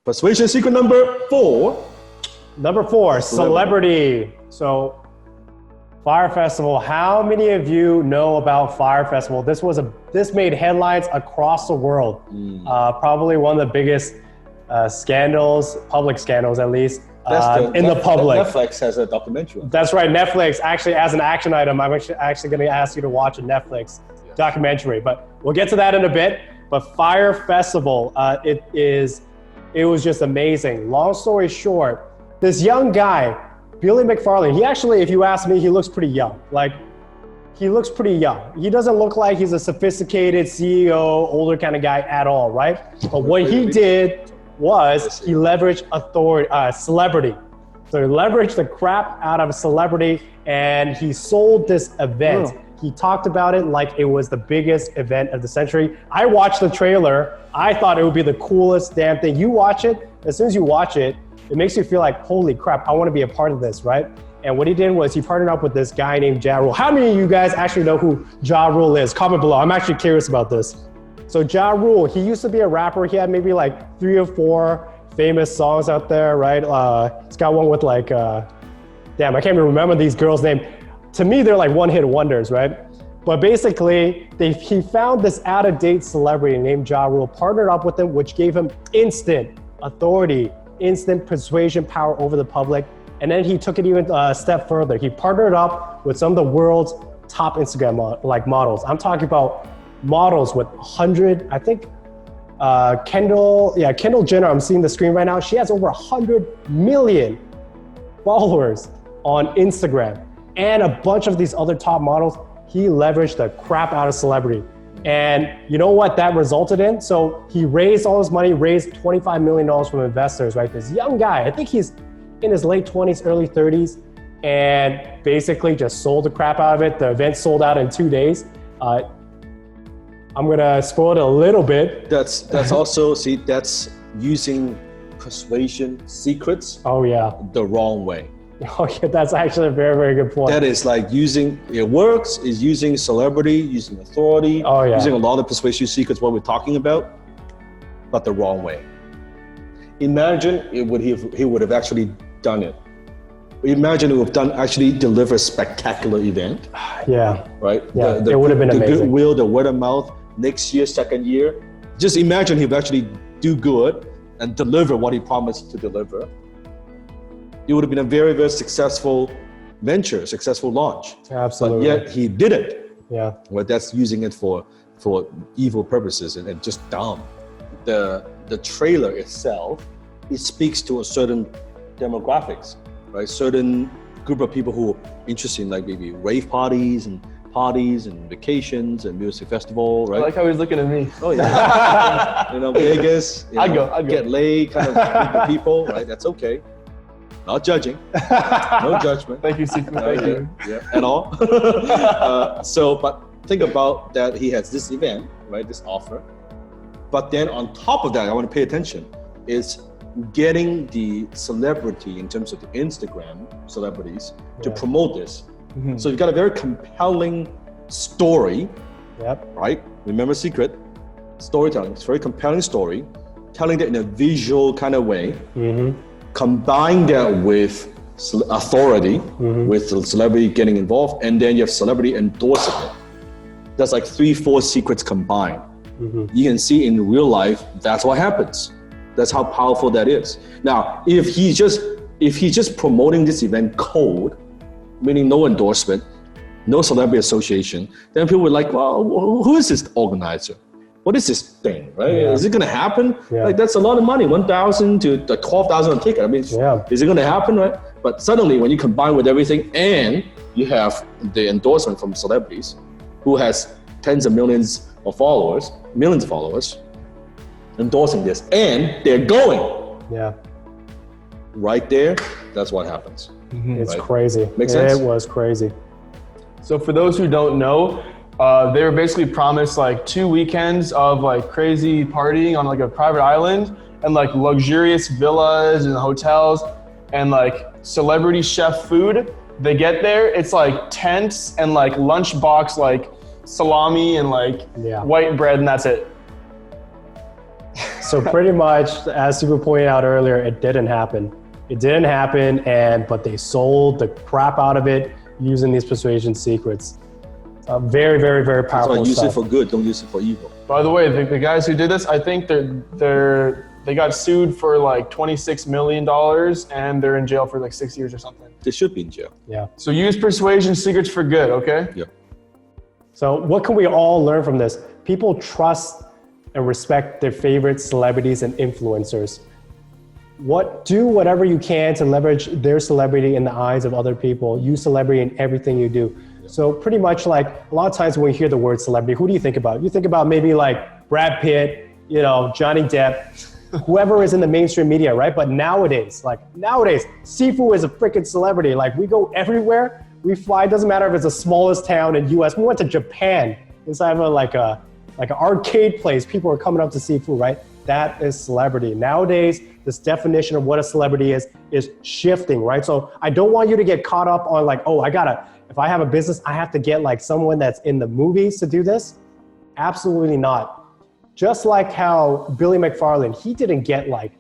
Persuasion secret number 4. Number 4, celebrity. So Fyre Festival, how many of you know about Fyre Festival? This made headlines across the world. Probably one of the biggest scandals, public scandals at least, in the public. Netflix has a documentary. That's right, Netflix. Actually, as an action item, I'm actually going to ask you to watch a Netflix documentary, but we'll get to that in a bit. But Fyre Festival, it was just amazing. Long story short, this young guy, Billy McFarlane, he actually, if you ask me, he looks pretty young. He looks pretty young. He doesn't look like he's a sophisticated CEO, older kind of guy at all, right? But what he did was he leveraged celebrity. So he leveraged the crap out of a celebrity and he sold this event. He talked about it like it was the biggest event of the century. I watched the trailer. I thought it would be the coolest damn thing. You watch it, as soon as you watch it, it makes you feel like, holy crap, I want to be a part of this, right? And what he did was he partnered up with this guy named Ja Rule. How many of you guys actually know who Ja Rule is? Comment below. I'm actually curious about this. So Ja Rule, he used to be a rapper. He had maybe like 3 or 4 famous songs out there, right? He's got one with like, damn, I can't even remember these girls' name. To me, they're like one-hit wonders, right? But basically, he found this out-of-date celebrity named Ja Rule, partnered up with him, which gave him instant authority, instant persuasion power over the public. And then he took it even a step further. He partnered up with some of the world's top Instagram models. I'm talking about models with 100, I think, Kendall Jenner, I'm seeing the screen right now. She has over 100 million followers on Instagram. And a bunch of these other top models, he leveraged the crap out of celebrity. And you know what that resulted in? So he raised all his money, raised $25 million from investors, right? This young guy, I think he's in his late 20s, early 30s, and basically just sold the crap out of it. The event sold out in 2 days. I'm gonna spoil it a little bit. That's also, see, that's using persuasion secrets the wrong way. Okay, that's actually a very, very good point. That is like using celebrity, using authority, using a lot of persuasion secrets, what we're talking about, but the wrong way. Imagine he would have actually done it. Imagine it would have actually deliver a spectacular event. Yeah. Right? Yeah, it would have been amazing. The goodwill, the word of mouth, next year, second year. Just imagine he would actually do good and deliver what he promised to deliver. It would have been a very, very successful venture, successful launch. Absolutely. But yet he didn't. Yeah. Well, that's using it for evil purposes and just dumb. The trailer itself, it speaks to a certain demographics, right? Certain group of people who are interested in like maybe rave parties and vacations and music festival, right? I like how he's looking at me. Oh yeah. Vegas. I'd go. Get laid kind of group of people, right? That's okay. Not judging. No judgment. Thank you, Stephen. Thank you. Yeah, at all. But think about that he has this event, right? This offer. But then on top of that, I want to pay attention, is getting the celebrity in terms of the Instagram celebrities to promote this. Mm-hmm. So you've got a very compelling story, right? Remember secret, storytelling. It's a very compelling story, telling that in a visual kind of way. Mm-hmm. Combine that with authority, with the celebrity getting involved, and then you have celebrity endorsing it. That's like 3-4 secrets combined. You can see in real life, that's what happens. That's how powerful that is. Now, if he's just promoting this event cold, meaning no endorsement, no celebrity association, then people were like, well, who is this organizer? What is this thing, right? Yeah. Is it gonna happen? Yeah. Like that's a lot of money, 1,000 to 12,000 a ticket. I mean, is it gonna happen, right? But suddenly when you combine with everything and you have the endorsement from celebrities who has millions of followers, endorsing this, and they're going. Yeah. Right there, that's what happens. It's crazy. Makes sense? It was crazy. So for those who don't know, they were basically promised like 2 weekends of like crazy partying on like a private island and like luxurious villas and hotels and like celebrity chef food. They get there, it's like tents and like lunchbox, like salami and like white bread, and that's it. So pretty much, as you were pointing out earlier, it didn't happen. It didn't happen, but they sold the crap out of it using these persuasion secrets. Very, very, very powerful That's why use stuff. it for good, don't use it for evil. By the way, the guys who did this, I think they got sued for like $26 million and they're in jail for like 6 years or something. They should be in jail. Yeah. So use persuasion secrets for good, okay? Yeah. So what can we all learn from this? People trust and respect their favorite celebrities and influencers. Do whatever you can to leverage their celebrity in the eyes of other people. Use celebrity in everything you do. Yeah. So pretty much like a lot of times when you hear the word celebrity, who do you think about? You think about maybe like Brad Pitt, Johnny Depp, whoever is in the mainstream media, right? But nowadays, Sifu is a freaking celebrity. Like we go everywhere, we fly. It doesn't matter if it's the smallest town in US. We went to Japan inside of like an arcade place. People are coming up to Sifu, right? That is celebrity. Nowadays, this definition of what a celebrity is shifting, right? So I don't want you to get caught up on like, oh, if I have a business, I have to get like someone that's in the movies to do this. Absolutely not. Just like how Billy McFarlane, he didn't get like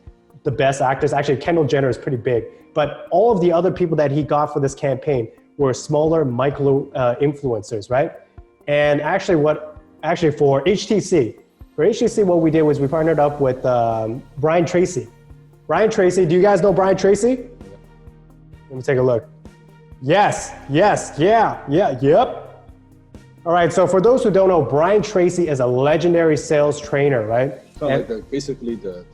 the best actors. Actually, Kendall Jenner is pretty big, but all of the other people that he got for this campaign were smaller micro influencers, right? And actually for HTC, what we did was we partnered up with Brian Tracy. Brian Tracy, do you guys know Brian Tracy? Let me take a look. Yes, yep. All right, so for those who don't know, Brian Tracy is a legendary sales trainer, right? So like basically the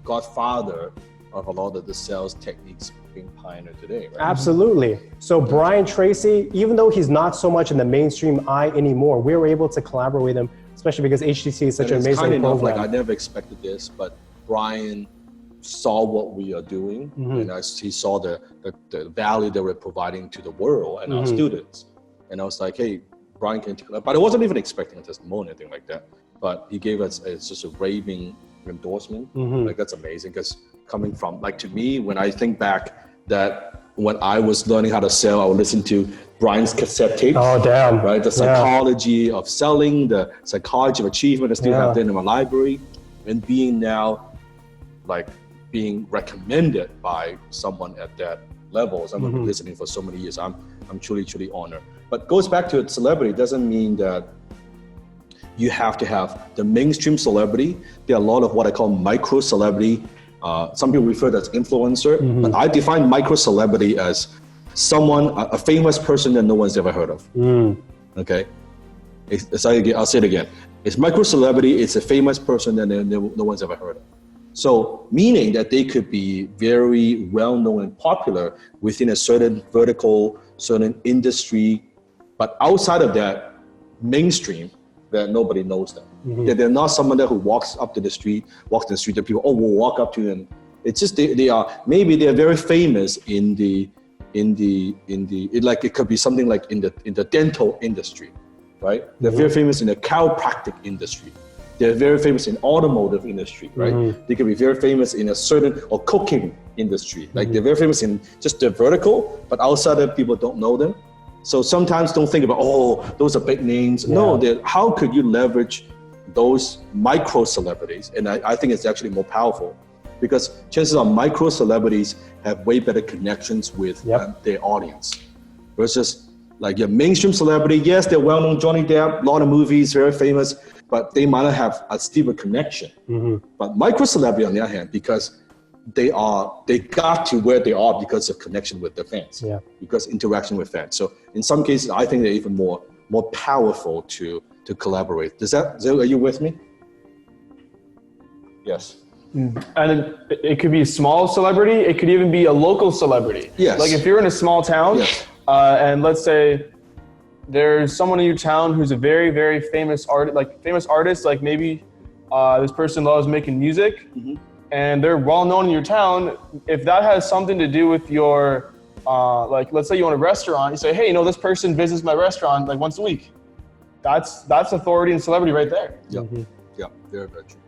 godfather of a lot of the sales techniques being pioneered today, right? Absolutely. So Brian Tracy, even though he's not so much in the mainstream eye anymore, we were able to collaborate with him, especially because HTC is such an amazing program. Like I never expected this, but Brian saw what we are doing, and he saw the value that we're providing to the world and our students. And I was like, hey, Brian can take it. But I wasn't even expecting a testimonial or anything like that. But he gave us just a raving endorsement. Like that's amazing, because coming from, like, to me, when I think back that when I was learning how to sell, I would listen to Brian's cassette tape. Oh, damn. Right? The psychology of selling, the psychology of achievement. I still have that in my library. And being recommended by someone at that level, someone who's listening for so many years, I'm truly, truly honored. But goes back to celebrity, doesn't mean that you have to have the mainstream celebrity. There are a lot of what I call micro celebrity. Some people refer to as influencer, but I define micro celebrity as someone, a famous person that no one's ever heard of. Okay, I'll say it again. It's micro celebrity. It's a famous person that no one's ever heard of. So meaning that they could be very well known and popular within a certain vertical, certain industry, but outside of that mainstream, that nobody knows them. That they're not someone who walks in the street that people will walk up to, and it's just they're very famous it could be something like in the dental industry, right? They're very famous in the chiropractic industry. They're very famous in automotive industry, right? They could be very famous in a certain or cooking industry. Like they're very famous in just the vertical, but outside of people don't know them. So sometimes don't think about, oh, those are big names. Yeah. No, how could you leverage those micro celebrities? And I think it's actually more powerful, because chances are micro celebrities have way better connections with their audience versus like your mainstream celebrity. Yes, they're well-known, Johnny Depp, a lot of movies, very famous, but they might not have a deeper connection. But micro celebrity, on the other hand, because they got to where they are because of connection with their fans, because interaction with fans. So in some cases, I think they're even more powerful to collaborate. Are you with me? Yes. And it could be a small celebrity. It could even be a local celebrity. Yes. Like if you're in a small town, and let's say there's someone in your town who's a very, very famous artist, like maybe this person loves making music, and they're well known in your town. If that has something to do with your, like let's say you own a restaurant, you say, hey, this person visits my restaurant like once a week. That's authority and celebrity right there. Yeah, very, very true.